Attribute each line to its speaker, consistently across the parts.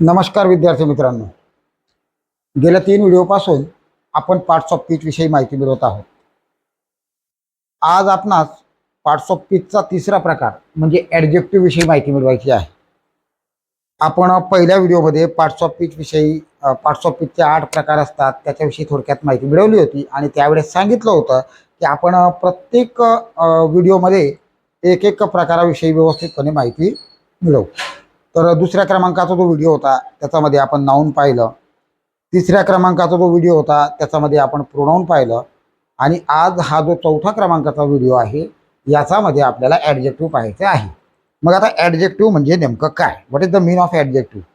Speaker 1: नमस्कार विद्यार्थी मित्रांनो. गेल्या 3 व्हिडिओपासून आपण पार्ट्स ऑफ स्पीच विषयी माहिती मिळवत आहोत. आज आपणास पार्ट्स ऑफ स्पीचचा तिसरा प्रकार म्हणजे ॲडजेक्टिव्ह विषयी माहिती मिळवायची आहे. आपण पहिल्या व्हिडिओमध्ये पार्ट्स ऑफ स्पीच विषयी पार्ट्स ऑफ स्पीचचे 8 प्रकार असतात त्याच्याविषयी थोडक्यात माहिती मिळवली होती आणि त्यावेळेस सांगितलं होतं की आपण प्रत्येक व्हिडिओमध्ये एक एक प्रकाराविषयी व्यवस्थितपणे माहिती मिळवू. तर दुसऱ्या क्रमांकाचा जो व्हिडिओ होता त्याच्यामध्ये आपण नाऊन पाहिलं. तिसऱ्या क्रमांकाचा जो व्हिडिओ होता त्याच्यामध्ये आपण प्रोनाऊन पाहिलं आणि आज हा जो चौथा क्रमांकाचा व्हिडिओ आहे याच्यामध्ये आपल्याला ॲडजेक्टिव्ह पाहायचे आहे. मग आता ॲडजेक्टिव्ह म्हणजे नेमकं काय, what is the mean of adjective.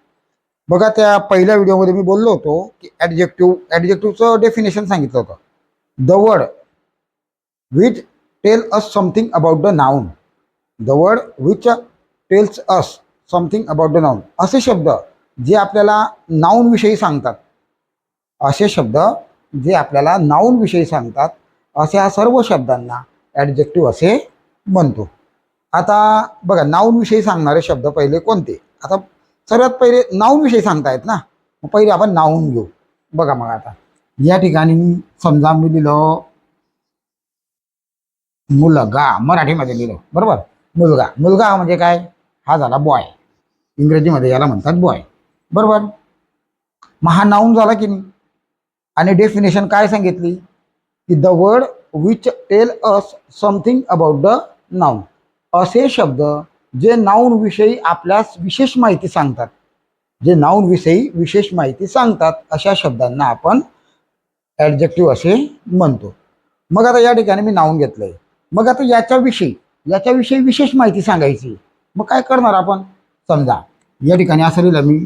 Speaker 1: बघा, त्या पहिल्या व्हिडिओमध्ये मी बोललो होतो की ॲडजेक्टिव्हचं डेफिनेशन सांगितलं होतं. The word which tell us something about the noun. The word which tells us something about the noun. असे शब्द जे आपल्याला नाऊन विषयी सांगतात, असे शब्द जे आपल्याला नाऊन विषयी सांगतात अशा सर्व शब्दांना ॲडजेक्टिव्ह असे म्हणतो. आता बघा, नाऊन विषयी सांगणारे शब्द पहिले कोणते. आता सर्वात पहिले नाऊन विषयी सांगतायत ना, मग पहिले आपण नाऊन घेऊ. बघा, मग आता या ठिकाणी समजा मी लिहिलं मुलगा, मराठीमध्ये लिहिलं बरोबर. मुलगा, मुलगा म्हणजे काय, हा झाला बॉय. इंग्रजीमध्ये याला म्हणतात बॉय बरोबर. मग हा नाऊन झाला की नाही. आणि डेफिनेशन काय सांगितली की the word which tell us something about the noun. असे शब्द जे नाऊन विषयी आपल्यास विशेष माहिती सांगतात, जे नाऊन विषयी विशेष माहिती सांगतात अशा शब्दांना आपण ॲडजेक्टिव्ह असे म्हणतो. मग आता या ठिकाणी मी नाऊन घेतलंय. मग आता याच्याविषयी विशेष माहिती सांगायची. मग काय करणार आपण. समजा या ठिकाणी असं लिहिलं मी,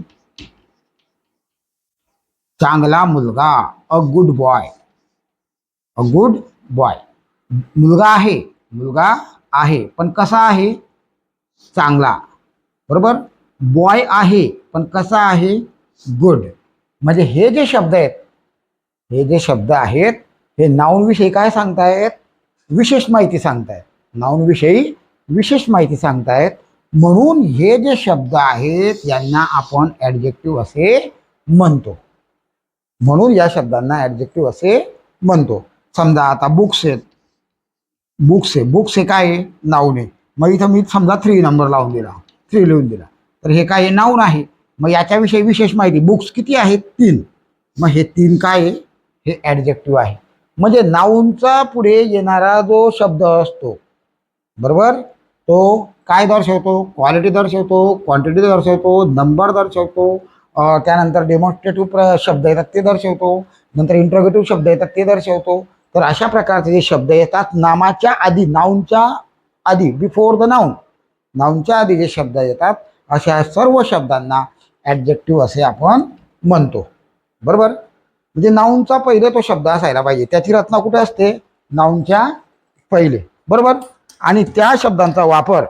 Speaker 1: चांगला मुलगा, a good boy. A good boy. मुलगा आहे पण कसा आहे, चांगला बरोबर. बॉय आहे पण कसा आहे, गुड. म्हणजे हे जे शब्द आहेत हे नाऊन विषयी काय सांगतायत, विशेष माहिती सांगतायत. नाऊन विषयी विशेष माहिती सांगतायत. म्हणून हे जे शब्द आहेत यांना आपण ॲडजेक्टिव्ह असे म्हणतो. म्हणून या शब्दांना ॲडजेक्टिव्ह असे म्हणतो. समजा आता बुक्स आहेत. बुक्स हे काय आहे, नाऊन आहे. मग इथं मी समजा 3 नंबर लावून दिला, 3 लिहून दिला, तर हे काय आहे, नाऊन आहे. मग याच्याविषयी विशेष माहिती, बुक्स किती आहेत, 3. मग हे 3 काय आहे, हे ॲडजेक्टिव्ह आहे. म्हणजे नाऊनचा पुढे येणारा जो शब्द असतो बरोबर, तो काय दर्शवतो, क्वालिटी दर्शवतो, क्वांटिटी दर्शवतो, नंबर दर्शवतो. त्यानंतर डेमॉन्स्ट्रेटिव्ह शब्द येतात ते दर्शवतो. नंतर इंट्रोगेटिव्ह शब्द येतात ते दर्शवतो. तर अशा प्रकारचे जे शब्द येतात नामाच्या आधी, नाऊनच्या आधी, बिफोर द नाऊन, नाऊनच्या आधी जे शब्द येतात अशा सर्व शब्दांना ॲडजेक्टिव्ह असे आपण म्हणतो बरोबर. म्हणजे नाऊनचा पहिले तो शब्द असायला पाहिजे, त्याची रचना कुठे असते, नाऊनच्या पहिले बरोबर. आणि त्या शब्दांचा वापर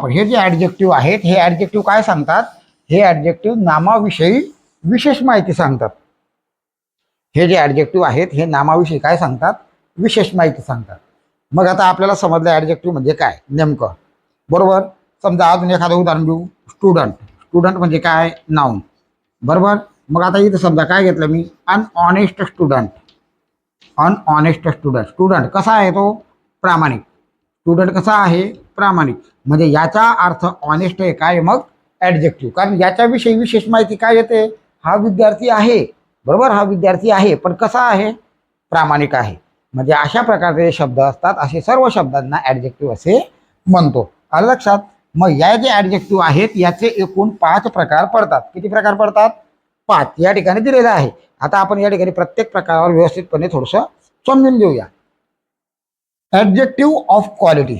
Speaker 1: हे जे ॲडजेक्टिव्ह आहेत हे ॲडजेक्टिव्ह काय सांगतात, हे ॲडजेक्टिव्ह नामाविषयी विशेष माहिती सांगतात. हे जे ॲडजेक्टिव्ह आहेत हे नामाविषयी काय सांगतात, विशेष माहिती सांगतात. मग आता आपल्याला समजलं ॲडजेक्टिव्ह म्हणजे काय नेमकं बरोबर. समजा अजून एखादं उदाहरण देऊ. स्टुडंट म्हणजे काय, नाऊन बरोबर. मग आता इथं समजा काय घेतलं मी, अनऑनेस्ट स्टुडंट. स्टुडंट कसा आहे तो, प्रामाणिक. स्टुडंट कसा आहे, प्रामाणिक. म्हणजे याचा अर्थ ऑनेस्ट आहे काय, मग ॲडजेक्टिव्ह. कारण याच्याविषयी विशेष माहिती काय येते, हा विद्यार्थी आहे बरोबर. हा विद्यार्थी आहे पण कसा आहे, प्रामाणिक आहे. म्हणजे अशा प्रकारचे शब्द असतात, असे सर्व शब्दांना ॲडजेक्टिव्ह असे म्हणतो. आलं लक्षात. मग या जे ॲडजेक्टिव्ह आहेत याचे एकूण 5 प्रकार पडतात. किती प्रकार पडतात, 5 या ठिकाणी दिलेलं आहे. आता आपण या ठिकाणी प्रत्येक प्रकारावर व्यवस्थितपणे थोडंसं समजून घेऊया. Adjective of quality.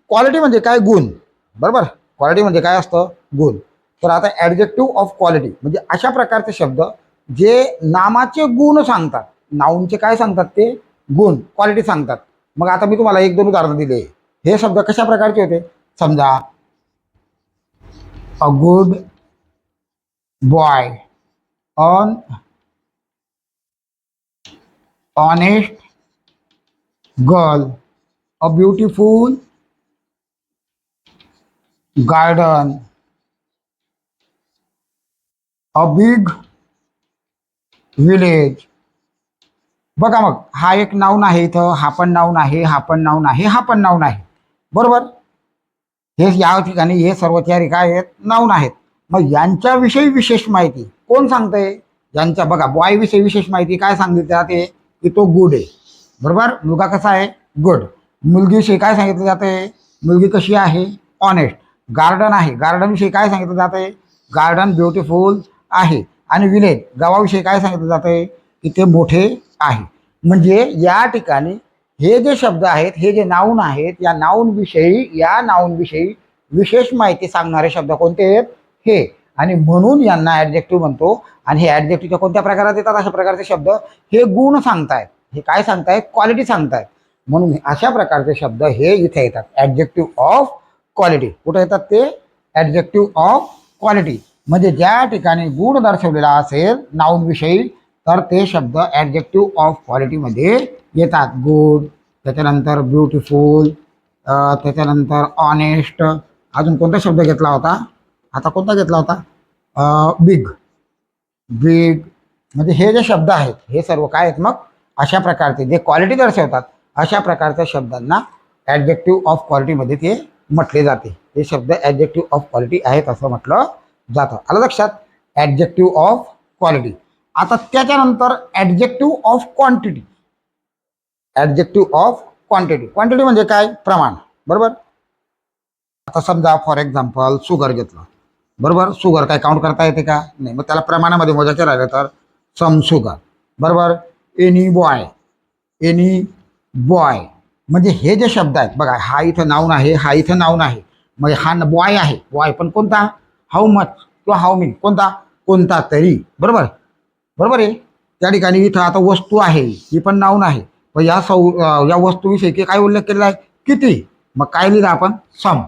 Speaker 1: क्वालिटी म्हणजे काय, गुण बरोबर. क्वालिटी म्हणजे काय असतं, गुण. तर आता ॲडजेक्टिव्ह ऑफ क्वालिटी म्हणजे अशा प्रकारचे शब्द जे नामाचे गुण सांगतात. नाऊनचे काय सांगतात, ते गुण, क्वालिटी सांगतात. मग आता मी तुम्हाला 1-2 उदाहरणं दिले. हे शब्द कशा प्रकारचे होते. समजा a good boy, honest girl, a beautiful garden, a big village. बघा मग हा एक नाऊन आहे इथं, हा पण नाऊन आहे, हा पण नाऊन आहे, हा पण नाऊन आहे. बरोबर. हे या ठिकाणी हे सर्व चारी काय आहेत, नाऊन आहेत. मग यांच्याविषयी विशेष माहिती कोण सांगतंय? यांच्या बघा बॉय विषयी विशेष माहिती काय सांगितली जाते की तो गुड आहे. बरोबर. मुलगा कसा आहे? गुड. मुलगीविषयी काय सांगितलं जाते? मुलगी कशी आहे? ऑनेस्ट. गार्डन आहे, गार्डन विषयी काय सांगितलं जाते? गार्डन ब्युटिफुल आहे. आणि विलेज गावाविषयी काय सांगितलं जाते की ते मोठे आहे. म्हणजे या ठिकाणी हे जे शब्द आहेत, हे जे नाऊन आहेत, या नाऊन विषयी विशेष माहिती सांगणारे शब्द कोणते आहेत? हे. आणि म्हणून यांना ऍडजेक्टिव्ह म्हणतो. आणि हे ऍडजेक्टिव्हच्या कोणत्या प्रकारात येतात? अशा प्रकारचे शब्द हे गुण सांगतायत. हे काय सांगतायत? क्वालिटी सांगतायत. म्हणून अशा प्रकारचे शब्द हे इथे येतात, ऍडजेक्टिव्ह ऑफ क्वालिटी. कुठे येतात ते? Adjective of quality. म्हणजे ज्या ठिकाणी गुण दर्शवलेला असेल नाऊन विषयी तर ते शब्द ऍडजेक्टिव्ह ऑफ क्वालिटीमध्ये येतात. गुड, त्याच्यानंतर ब्युटिफुल, त्याच्यानंतर ऑनेस्ट. अजून कोणता शब्द घेतला होता? आता कोणता घेतला होता? बिग. बिग. म्हणजे हे जे शब्द आहेत हे सर्व काय आहेत? मग अशा प्रकारचे जे क्वालिटी दर्शवतात अशा प्रकारच्या शब्दांना ऍडजेक्टिव्ह ऑफ क्वालिटीमध्ये ते म्हटले जाते. हे शब्द ऍडजेक्टिव्ह ऑफ क्वालिटी आहेत असं म्हटलं जातं. आलं लक्षात? Adjective of quality. आता त्याच्यानंतर adjective of quantity. Adjective of quantity. Quantity म्हणजे काय? प्रमाण. बरोबर. आता समजा फॉर एक्झाम्पल शुगर घेतलं. बरोबर. शुगर काय काउंट करता येते का? नाही. मग त्याला प्रमाणामध्ये मोजायचं राहिलं तर सम शुगर. बरोबर. Any boy. Any boy. म्हणजे हे जे शब्द आहेत बघा, हा इथं नाऊन आहे, हा इथं नाऊन आहे. म्हणजे हा बॉय आहे. बॉय पण कोणता? हाऊ मच किंवा हाऊ मेनी. कोणता? कोणता तरी. बरोबर. बरोबर आहे. त्या ठिकाणी इथं आता वस्तू आहे, ही पण नाऊन आहे. पण या वस्तूविषयी काय उल्लेख केलेला आहे? किती. मग काय लिहिलं आपण? Some.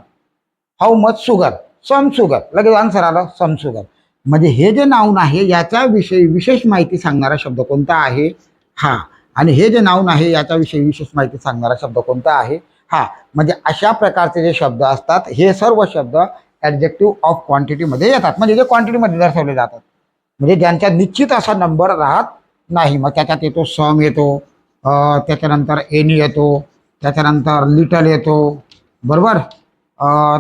Speaker 1: How much sugar. Some sugar. लगेच आन्सर आलं सम शुगर. म्हणजे हे जे नाऊन आहे याच्याविषयी विशेष माहिती सांगणारा शब्द कोणता आहे? हा. आणि हे जे नाऊन आहे याच्याविषयी विशेष माहिती सांगणारा शब्द कोणता आहे? हा. म्हणजे अशा प्रकारचे जे शब्द असतात हे सर्व शब्द ऍडजेक्टिव्ह ऑफ क्वांटिटीमध्ये येतात. म्हणजे जे क्वांटिटीमध्ये दर्शवले जातात. म्हणजे ज्यांच्या निश्चित असा नंबर राहत नाही. मग त्याच्यात येतो सम येतो, त्याच्यानंतर एनी येतो, त्याच्यानंतर लिटल येतो. बरोबर.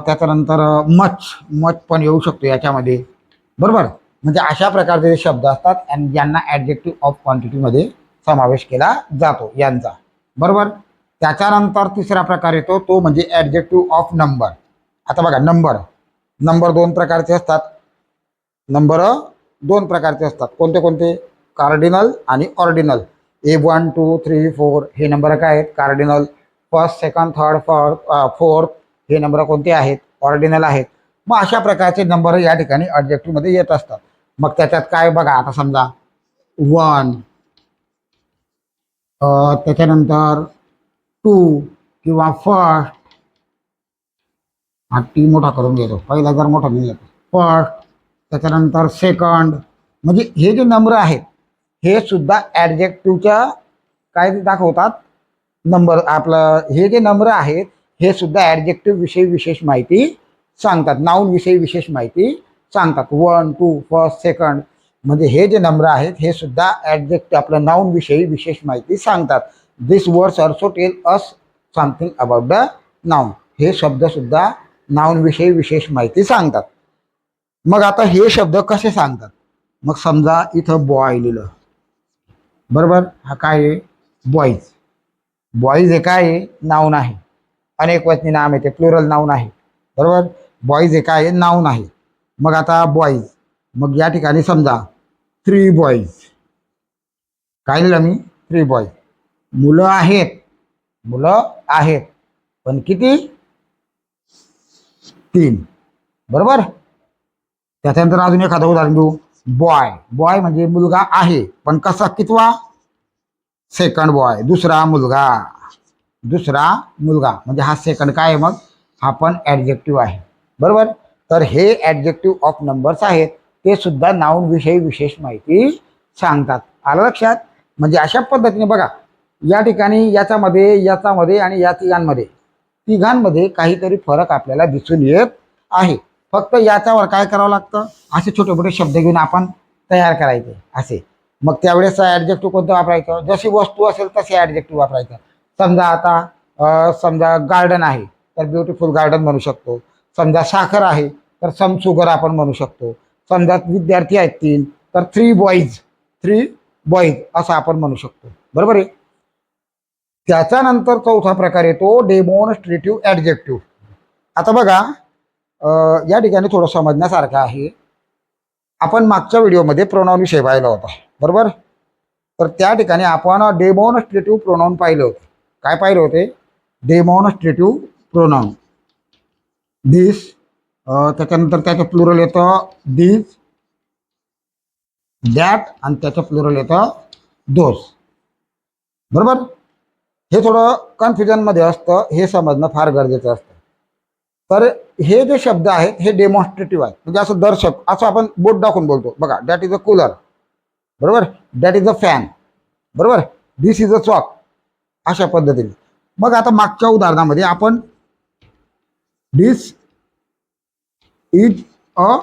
Speaker 1: त्याच्यानंतर मच पण येऊ शकतो याच्यामध्ये. बरोबर. म्हणजे अशा प्रकारचे जे शब्द असतात आणि ज्यांना ऍडजेक्टिव्ह ऑफ क्वांटिटीमध्ये समावेश केला जातो यांचा. बरोबर. त्याच्यानंतर तिसरा प्रकार येतो तो म्हणजे ऍडजेक्टिव्ह ऑफ नंबर. आता बघा नंबर दोन प्रकारचे असतात. नंबर दोन प्रकारचे असतात. कोणते कोणते? कार्डिनल आणि ऑर्डिनल. 1 2 3 4 हे नंबर काय आहेत? Cardinal. First, second, third, fourth हे नंबर कोणते आहेत? ऑर्डिनल आहेत. मग अशा प्रकारचे नंबर या ठिकाणी ॲडजेक्टिव्हमध्ये येत असतात. मग त्याच्यात काय बघा, आता समजा 1, त्याच्यानंतर 2 किंवा फर्स्ट. हा टी मोठा करून घेतो, पहिला जर मोठा लिहिला फर्स्ट, त्याच्यानंतर सेकंड. म्हणजे हे जे नंबर आहेत हे सुद्धा ॲडजेक्टिव्हच्या काय दाखवतात? नंबर. आपलं हे जे नंबर आहेत हे सुद्धा ॲडजेक्टिव्ह विषयी विशेष माहिती सांगतात, नाऊन विषयी विशेष माहिती सांगतात. 1 2 फर्स्ट सेकंड म्हणजे हे जे नंबर आहेत हे सुद्धा ॲडजेक्टिव्ह आपलं नाऊन विषयी विशेष माहिती सांगतात. This words also tell us something about the noun. हे शब्द सुद्धा नाऊन विषयी विशेष माहिती सांगतात. मग आता हे शब्द कसे सांगतात? मग समजा इथं बॉय लिहिलं. बरोबर. हा काय आहे? बॉईज. बॉईज हे काय आहे? नाऊन आहे. अनेक वचनी नाम आहे, ते प्लुरल नाऊन आहे. बरोबर. बॉईज हे काय आहे? नाऊन आहे. मग आता बॉईज, मग या ठिकाणी समजा 3 बॉईज. काय लिहिलं मी? 3 बॉईज. मुलं आहेत, मुलं आहेत पण किती? 3. बरोबर. त्याच्यानंतर अजून एखादं उदाहरण देऊ. बॉय. बॉय म्हणजे मुलगा आहे पण कसा? कितवा? Second boy. दुसरा मुलगा. दुसरा मुलगा म्हणजे हा सेकंड काय आहे? मग हा पण ॲडजेक्टिव्ह आहे. बरोबर. तर हे ॲडजेक्टिव्ह ऑफ नंबर्स आहेत, ते सुद्धा नाऊन विषयी विशेष माहिती सांगतात. आलं लक्षात? म्हणजे अशा पद्धतीने बघा या ठिकाणी याच्यामध्ये आणि या तिघांमध्ये काहीतरी फरक आपल्याला दिसून येत आहे. फक्त याच्यावर काय करावं लागतं, असे छोटे मोठे शब्द घेऊन आपण तयार करायचे असे. मग त्यावेळेस ॲडजेक्टिव्ह कोणतं वापरायचं, जशी वस्तू असेल तसे ॲडजेक्टिव्ह वापरायचं. समजा आता समजा गार्डन आहे तर ब्युटिफुल गार्डन म्हणू शकतो. समजा साखर आहे तर सम शुगर आपण म्हणू शकतो. समजा विद्यार्थी आहेत 3 तर 3 बॉईज असं आपण म्हणू शकतो. बरोबर आहे. त्याच्यानंतर चौथा प्रकार येतो डेमॉन्स्ट्रेटिव्ह ॲडजेक्टिव्ह. आता बघा या ठिकाणी थोडं समजण्यासारखं आहे. आपण मागच्या व्हिडिओमध्ये प्रोनाउन विषय पाहिला होता, बरोबर. तर त्या ठिकाणी आपण डेमॉन्स्ट्रेटिव्ह प्रोनाउन पाहिले होते. काय पाहिले होते, डेमॉन्स्ट्रेटिव्ह प्रोनाउन. दिस, त्याच्यानंतर त्याचं प्लुरल येतं दिस, दॅट, आणि त्याचं प्लुरल येतं दोस. बरोबर. हे थोडं कन्फ्युजनमध्ये असतं, हे समजणं फार गरजेचं असतं. तर हे जे शब्द आहेत हे डेमॉन्स्ट्रेटिव्ह आहेत. म्हणजे असं दर्शक, असं आपण बोट दाखवून बोलतो. बघा, दॅट इज अ कूलर, बरोबर. दॅट इज अ फॅन, बरोबर. दिस इज अ चॉक, अशा पद्धतीने. मग आता मागच्या उदाहरणामध्ये आपण दिस इज अ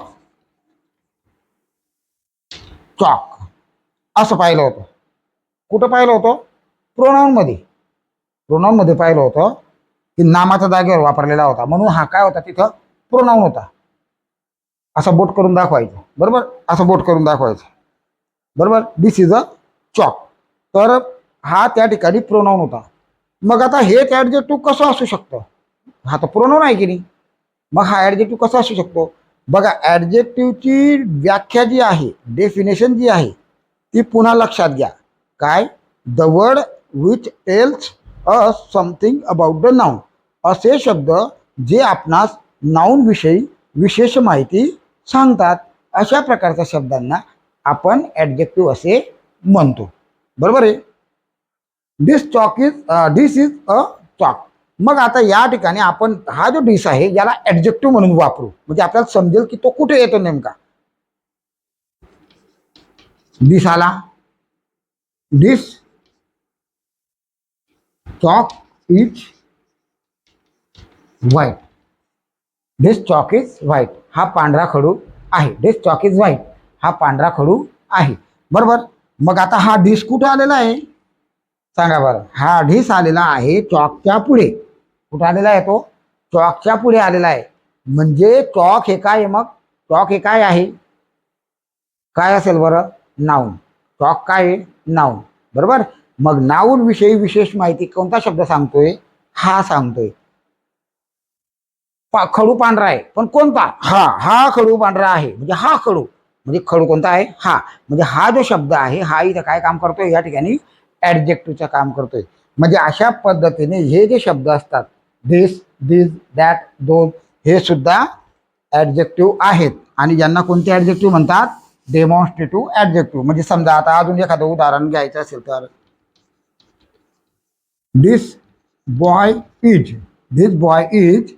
Speaker 1: चॉक असं पाहिलं होतं. कुठं पाहिलं होतं, प्रोनाऊनमध्ये. प्रोनाऊनमध्ये पाहिलं होतं की नामाच्या जागेवर वापरलेला होता, म्हणून हा काय होता, तिथं प्रोनाऊन होता. असं बोट करून दाखवायचं, बरोबर. असं बोट करून दाखवायचं, बरोबर. दिस इज अ चॉक. तर हा त्या ठिकाणी प्रोनाऊन होता. मग आता हेच ॲडजेक्टिव्ह कसं असू शकतं, हा तर प्रोनाऊन आहे की नाही. मग हा ॲडजेक्टिव्ह कसा असू शकतो, बघा. ॲडजेक्टिव्हची व्याख्या जी आहे, डेफिनेशन जी आहे, ती पुन्हा लक्षात घ्या. काय, the word which tells us something about the noun. असे शब्द जे आपणास नाऊन विषयी विशेष माहिती सांगतात, अशा प्रकारच्या शब्दांना आपण ॲडजेक्टिव्ह असे म्हणतो. बरोबर आहे. दिस इज अ चॉक. मग आता या ठिकाणी आपण हा जो डिस आहे याला ॲडजेक्टिव्ह म्हणून वापरू, म्हणजे आपल्याला समजेल की तो कुठे येतो नेमका. डिस आला, डिस chalk is white. This chalk is white, हा पांढरा खडू आहे. दिस चॉक इज व्हाईट, हा पांढरा खडू आहे. बरोबर. मग आता हा डिस कुठे आलेला आहे, सांगा बरं. हा डिस आलेला आहे चॉकच्या पुढे. कुठं आलेला आहे तो, चॉकच्या पुढे आलेला आहे. म्हणजे चॉक हे काय आहे, मग चॉक हे काय आहे, काय असेल बरं, नाऊन. चॉक काय आहे, नाऊन, बरोबर. मग नाऊन विषयी विशेष माहिती कोणता शब्द सांगतोय, हा सांगतोय. खडू पांढरा आहे, पण कोणता, हा खडू पांढरा आहे, म्हणजे हा खडू, म्हणजे खडू कोणता आहे, हा. म्हणजे हा जो शब्द आहे हा इथं काय काम करतोय, या ठिकाणी ॲडजेक्टिव्हचं काम करतोय. म्हणजे अशा पद्धतीने हे जे शब्द असतात, दिस, दॅट, दोन, हे सुद्धा ॲडजेक्टिव्ह आहेत. आणि ज्यांना कोणते ॲडजेक्टिव्ह म्हणतात, डेमॉन्स्ट्रेटिव्ह ॲडजेक्टिव्ह. म्हणजे समजा आता अजून एखादं उदाहरण घ्यायचं असेल तर, this boy is, this boy is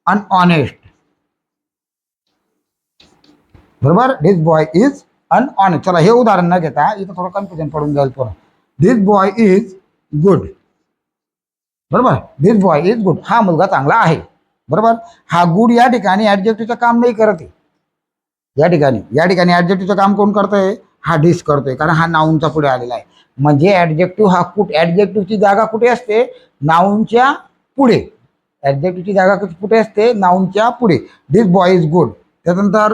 Speaker 1: unhonest, बरोबर. This boy is unhonest. चला हे उदाहरण न घेता इथं थोडं कन्फ्युजन पडून जाईल पण. दिस बॉय इज गुड, बरोबर. दिस बॉय इज गुड, हा मुलगा चांगला आहे, बरोबर. हा गुड या ठिकाणी ॲडजेक्टिव्हचं काम नाही करत आहे. या ठिकाणी ॲडजेक्टिव्हचं काम कोण करतोय, हा डिस करतोय, कारण हा नाऊनच्या पुढे आलेला आहे. म्हणजे ॲडजेक्टिव्ह हा ॲडजेक्टिव्हची जागा कुठे असते, नाऊनच्या पुढे. ॲडजेक्टिव्हची जागा कुठे असते, नाऊनच्या पुढे. दिस बॉय इज गुड. त्यानंतर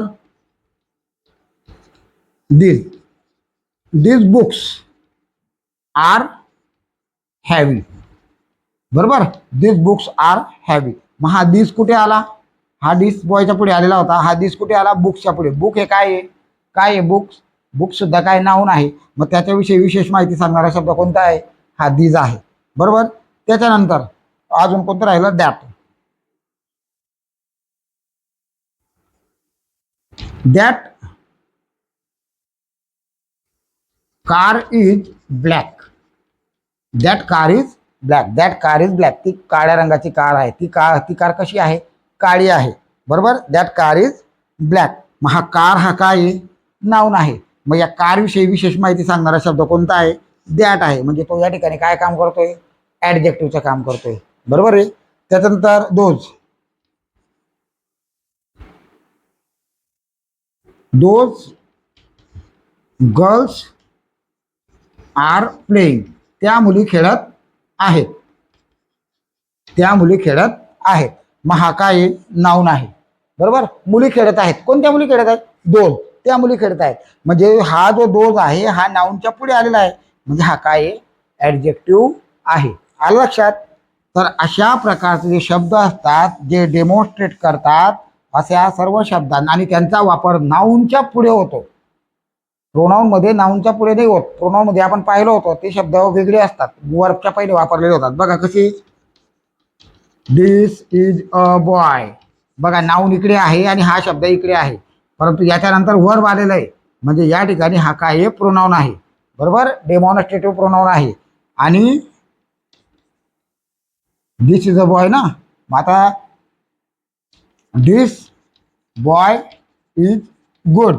Speaker 1: दिस बुक्स आर हॅवी, बरोबर. दिस बुक्स आर हॅवी. मग हा दिस कुठे आला, हा दिस बॉयच्या पुढे आलेला होता, हा दिस कुठे आला, बुक्सच्या पुढे. बुक हे काय आहे, काय आहे, बुक्स. बुक्स सुद्धा काय नाऊन आहे. मग त्याच्याविषयी विशेष माहिती सांगणारा शब्द कोणता आहे, हा दिस आहे, बरोबर. त्याच्यानंतर अजून कोणतं राहिलं, that. That car is black, that car is black, that car is black. ती काळ्या रंगाची कार आहे. ती कार कशी आहे, काळी आहे, बरोबर. That car is black. मग हा कार हा काय आहे, नाऊन आहे. मग या कार विषयी विशेष माहिती सांगणारा शब्द कोणता आहे, दॅट आहे. म्हणजे तो या ठिकाणी काय काम करतोय, ॲडजेक्टिव्हचं काम करतोय, बरोबर आहे. त्याच्यानंतर those, those girls are playing, त्या मुली खेळत आहेत, त्या मुली खेळत आहेत. मग हा काय नाऊन आहे. बरोबर, मुली खेळत आहेत. कोणत्या मुली खेळत आहेत? दोन, त्या मुली खेळत आहेत. म्हणजे हा जो दोज आहे हा नाऊनच्या पुढे आलेला आहे, म्हणजे हा काय ऍडजेक्टिव्ह आहे. आलं लक्षात? तर अशा प्रकारचे जे शब्द असतात जे डेमॉन्स्ट्रेट करतात अशा सर्व शब्दांना आणि त्यांचा वापर नाऊनच्या पुढे होतो. प्रोनाऊन मध्ये नाऊनच्या पुढे नाही होत. प्रोनाऊन मध्ये आपण पाहिलं होतं ते शब्द वेगळे असतात, वर्बच्या पहिले वापरलेले होतात. बघा कशी, दिस इज अ बॉय, बघा नाऊन इकडे आहे आणि हा शब्द इकडे आहे, परंतु याच्यानंतर वर्ब आलेला आहे, म्हणजे या ठिकाणी हा काय प्रोनाऊन आहे. बरोबर, डेमॉन्स्ट्रेटिव्ह प्रोनाऊन आहे. आणि दिस इज अ बॉय ना, मग आता दिस बॉय इज गुड.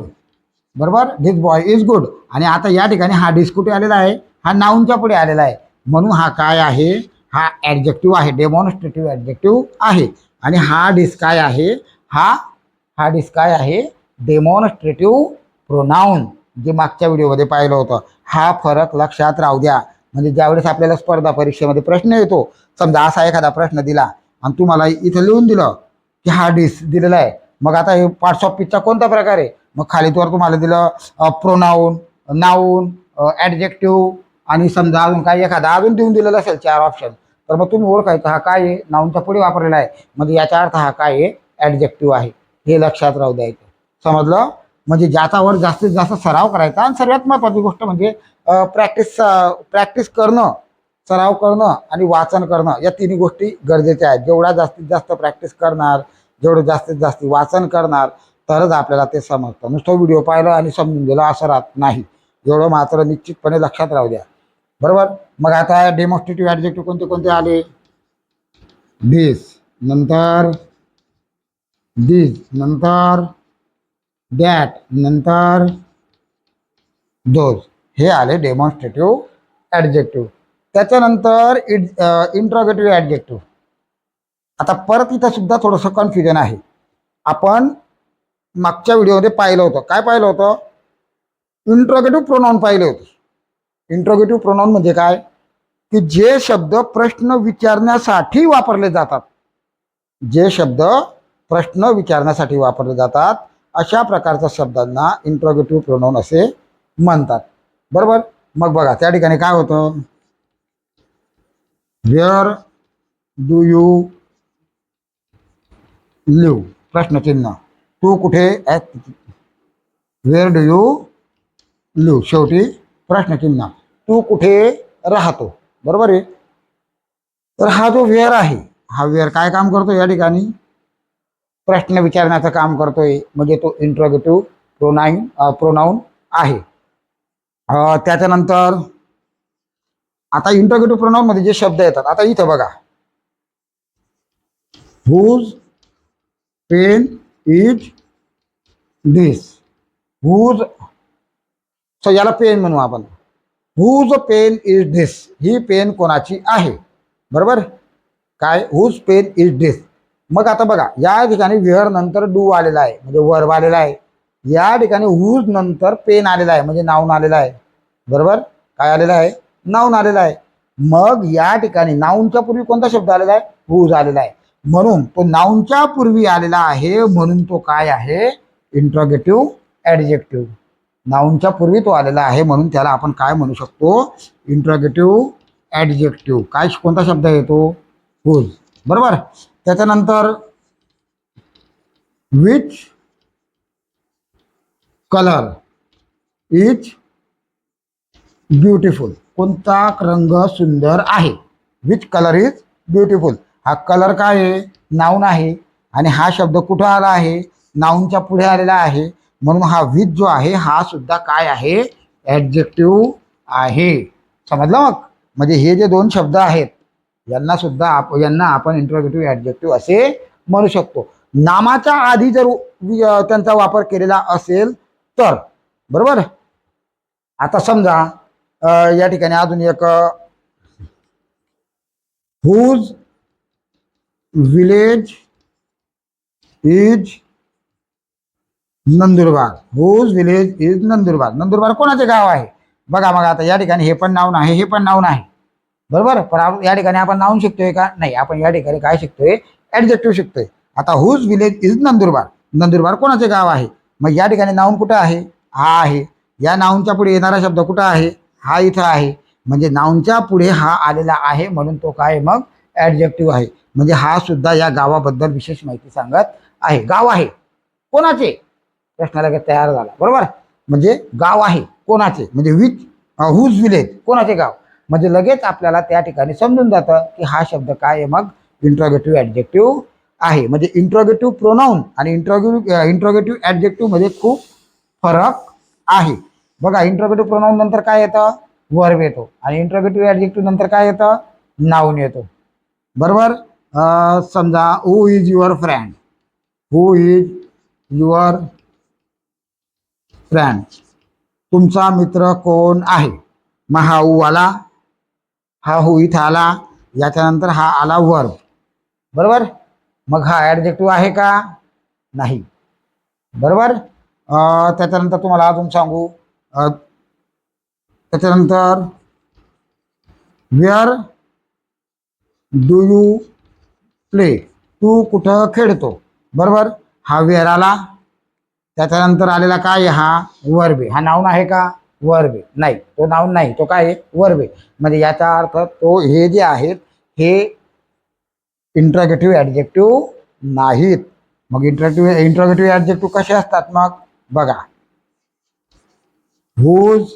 Speaker 1: बरोबर, दिस बॉय इज गुड. आणि आता या ठिकाणी हा डिस कुठे आलेला आहे? हा नाऊनच्या पुढे आलेला आहे, म्हणून हा काय आहे? हा ऍडजेक्टिव्ह आहे, डेमॉन्स्ट्रेटिव्ह ऍडजेक्टिव्ह आहे. आणि हा डिस काय आहे? हा डिस काय आहे? डेमॉन्स्ट्रेटिव्ह प्रोनाऊन, जे मागच्या व्हिडिओमध्ये पाहिलं होतं. हा फरक लक्षात राहू द्या. म्हणजे ज्यावेळेस आपल्याला स्पर्धा परीक्षेमध्ये प्रश्न येतो, समजा असा एखादा प्रश्न दिला आणि तुम्हाला इथं लिहून दिलं की हा डिस दिलेला आहे, मग आता हे पार्ट्स ऑफ स्पीचचा कोणता प्रकार आहे? मग खाली तर तुम्हाला दिलं प्रोनाऊन, नाऊन, ऍडजेक्टिव्ह आणि समजा अजून काही एखादा अजून देऊन दिलेलं असेल 4 ऑप्शन, तर मग तुम्ही ओळखायचं हा काय आहे? नाऊनच्या पुढे वापरलेला आहे, म्हणजे याचा अर्थ हा काय आहे? ऍडजेक्टिव्ह आहे. हे लक्षात राहू द्यायचं. समजलं? म्हणजे ज्याच्यावर जास्तीत जास्त सराव करायचा. आणि सर्वात महत्वाची गोष्ट म्हणजे प्रॅक्टिस करणं, सराव करणं आणि वाचन करणं, या तिन्ही गोष्टी गरजेच्या आहेत. जेवढा जास्तीत जास्त प्रॅक्टिस करणार, जेवढं जास्तीत जास्त वाचन करणार, तरच आपल्याला ते समजतं. नुसतं व्हिडिओ पाहिलं आणि समजून गेलं असं राहत नाही. एवढं मात्र निश्चितपणे लक्षात राहू द्या. बरोबर, मग आता डेमॉन्स्ट्रेटिव्ह ऍडजेक्टिव्ह कोणते कोणते आले? दिस, नंतर दिस, नंतर दॅट, नंतर दोज, हे आले डेमॉन्स्ट्रेटिव्ह ऍडजेक्टिव्ह. त्याच्यानंतर इंट्रोगेटिव्ह ऍडजेक्टिव्ह. आता परत इथं सुद्धा थोडंसं कन्फ्युजन आहे. आपण मागच्या व्हिडिओमध्ये पाहिलं होतं, काय पाहिलं होतं? इंट्रोगेटिव्ह प्रोनाऊन पाहिले होते. इंट्रोगेटिव्ह प्रोनाऊन म्हणजे काय? की जे शब्द प्रश्न विचारण्यासाठी वापरले जातात, जे शब्द प्रश्न विचारण्यासाठी वापरले जातात, अशा प्रकारच्या शब्दांना इंट्रोगेटिव्ह प्रोनाऊन असे म्हणतात. बरोबर, मग बघा त्या ठिकाणी काय होतं? वेअर डू यू लिव्ह, प्रश्नचिन्ह. तू कुठे, वेअर डू यू लिव्ह, शेवटी प्रश्नचिन्ह. तू कुठे राहतो. बरोबर आहे. तर हा जो वेअर आहे, हा वेअर काय काम करतो? या ठिकाणी प्रश्न विचारण्याचं काम करतोय, म्हणजे तो इंट्रोगेटिव्ह प्रोनाऊन आहे. त्याच्यानंतर आता इंट्रोगेटिव्ह प्रोनाऊन मध्ये जे शब्द येतात, आता इथं बघा, whose pen is this. Whose, so याला पेन म्हणू आपण. हुज पेन इज दिस, ही पेन कोणाची आहे? बरोबर, काय? Whose pen is this. मग आता बघा या ठिकाणी वेअर नंतर डू आलेला आहे, म्हणजे वर्ब आलेला आहे. या ठिकाणी हुज नंतर पेन आलेला आहे, म्हणजे नाऊन आलेला आहे. बरोबर, काय आलेला आहे? नाऊन आलेला आहे. मग या ठिकाणी नाऊनच्या पूर्वी कोणता शब्द आलेला आहे? हुज आलेला आहे, म्हणून तो नाऊनच्या पूर्वी आलेला आहे, म्हणून तो काय आहे? Interrogative adjective. नाऊनच्या पूर्वी तो आलेला आहे, म्हणून त्याला आपण काय म्हणू शकतो? Interrogative adjective. काय, कोणता शब्द येतो? हुज. बरोबर, त्याच्यानंतर विच कलर इज ब्युटिफुल, कोणता रंग सुंदर आहे? Which colour is beautiful. हा कलर काय आहे? नाऊन आहे. आणि हा शब्द कुठं आला आहे? नाऊनच्या पुढे आलेला आहे, म्हणून हा विच जो आहे हा सुद्धा काय आहे? ऍडजेक्टिव्ह आहे. समजलं? मग म्हणजे हे जे दोन शब्द आहेत यांना आपण इंट्रोगेटिव्ह ऍडजेक्टिव्ह असे म्हणू शकतो. नामाच्या आधी जर त्यांचा वापर केलेला असेल तर. बरोबर, आता समजा या ठिकाणी अजून एक, whose village is Nandurbar. Whose village is Nandurbar. Nandurbar कोणाचे गाव आहे? बघा मग आता या ठिकाणी हे पण नाऊन आहे, हे पण नाऊन आहे, बरोबर. पण या ठिकाणी आपण नाऊन शिकतोय का? नाही, आपण या ठिकाणी काय शिकतोय? ऍडजेक्टिव्ह शिकतोय. आता whose village is Nandurbar. Nandurbar कोणाचे गाव आहे? मग या ठिकाणी नाऊन कुठं आहे? हा आहे. या नाऊनच्या पुढे येणारा शब्द कुठं आहे? हा इथं आहे. म्हणजे नाऊनच्या पुढे हा आलेला आहे म्हणून तो काय मग ऍडजेक्टिव्ह आहे. म्हणजे हा सुद्धा या गावाबद्दल विशेष माहिती सांगत आहे. गाव आहे कोणाचे? प्रश्न लगेच तयार झाला, बरोबर. म्हणजे गाव आहे कोणाचे, म्हणजे विच हुज विलेज कोणाचे गाव, म्हणजे लगेच आपल्याला त्या ठिकाणी समजून जातं की हा शब्द काय आहे, मग इंट्रोगेटिव्ह ऍडजेक्टिव्ह आहे. म्हणजे इंट्रोगेटिव्ह प्रोनाऊन आणि इंट्रोगेटिव्ह ऍडजेक्टिव्ह मध्ये खूप फरक आहे. बघा, इंट्रोगेटिव्ह प्रोनाऊन नंतर काय येतं? वर्ब येतो. आणि इंट्रोगेटिव्ह ऍडजेक्टिव्ह नंतर काय येतं? नाऊन येतो, बरोबर. समजा who is your friend. Who is your friend. तुमचा मित्र कोण आहे? मग हा ऊ आला, हा हु इथं आला, याच्यानंतर हा आला वर्ब, बरोबर. मग हा ऍडजेक्टिव्ह आहे का? नाही, बरोबर. त्याच्यानंतर तुम्हाला अजून सांगू, त्याच्यानंतर वेअर डू यू प्ले. तू कुठं खेळतो, बरोबर. हा वेअर आला, त्याच्यानंतर आलेला काय? हा वर्ब आहे. हा नाऊन आहे का? वर्ब आहे. नाही, तो नाऊन नाही, तो काय आहे? वर्ब आहे. म्हणजे याचा अर्थ तो हे जे आहेत हे इंट्रोगेटिव्ह ऍडजेक्टिव्ह नाहीत. मग इंट्रोगेटिव्ह ऍडजेक्टिव्ह कसे असतात? मग बघा, हुज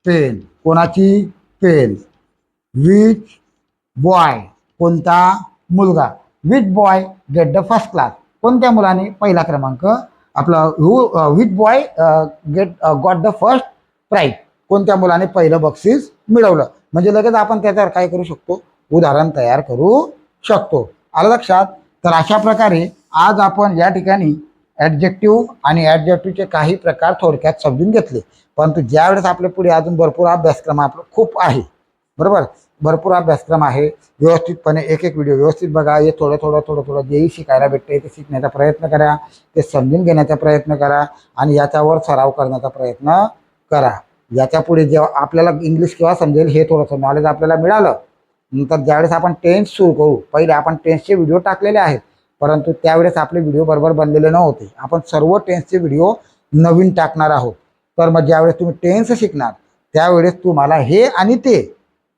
Speaker 1: पेन कोणाची? पेन. विच बॉय कोणता मुलगा? Which boy get the first class. कोणत्या मुलाने पहिला क्रमांक आपला which boy got the first prize. कोणत्या मुलाने पहिलं बक्षीस मिळवलं. म्हणजे लगेच आपण त्याच्यावर काय करू शकतो? उदाहरण तयार करू शकतो. आलं लक्षात? तर अशा प्रकारे आज आपण या ठिकाणी ऍडजेक्टिव्ह आणि ऍडजेक्टिव्हचे काही प्रकार थोडक्यात समजून घेतले. परंतु ज्यावेळेस आपल्या पुढे अजून भरपूर अभ्यासक्रम आपला खूप आहे, बरोबर. भरपूर अभ्यासक्रम आहे. व्यवस्थितपणे एक एक व्हिडिओ व्यवस्थित बघा. हे थोडं थोडं थोडं थोडं जेही शिकायला भेटते ते शिकण्याचा प्रयत्न करा, ते समजून घेण्याचा प्रयत्न करा आणि याच्यावर सराव करण्याचा प्रयत्न करा. याच्या पुढे जेव्हा आपल्याला इंग्लिश केव्हा समजेल, हे थोडंसं नॉलेज आपल्याला मिळालं नंतर ज्यावेळेस आपण टेन्स सुरू करू, पहिले आपण टेन्सचे व्हिडिओ टाकलेले आहेत, परंतु त्यावेळेस आपले व्हिडिओ बरोबर बनलेले नव्हते. आपण सर्व टेन्सचे व्हिडिओ नवीन टाकणार आहोत. तर मग ज्यावेळेस तुम्ही टेन्स शिकणार त्यावेळेस तुम्हाला हे आणि ते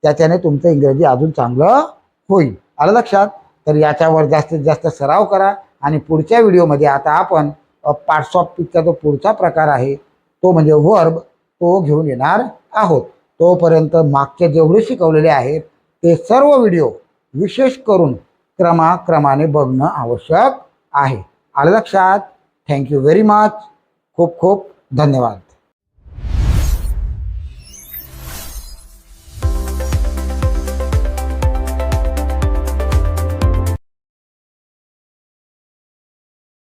Speaker 1: त्याच्याने तुमचं इंग्रजी अजून चांगलं होईल. आलं लक्षात? तर याच्यावर जास्तीत जास्त सराव करा. आणि पुढच्या व्हिडिओमध्ये आता आपण पार्ट्स ऑफ स्पीचचा जो पुढचा प्रकार आहे तो म्हणजे वर्ब, तो घेऊन येणार आहोत. तोपर्यंत मागचे जेवढे शिकवलेले आहेत ते सर्व व्हिडिओ विशेष करून क्रमाक्रमाने बघणं आवश्यक आहे. आलं लक्षात? Thank you very much. खूप खूप धन्यवाद.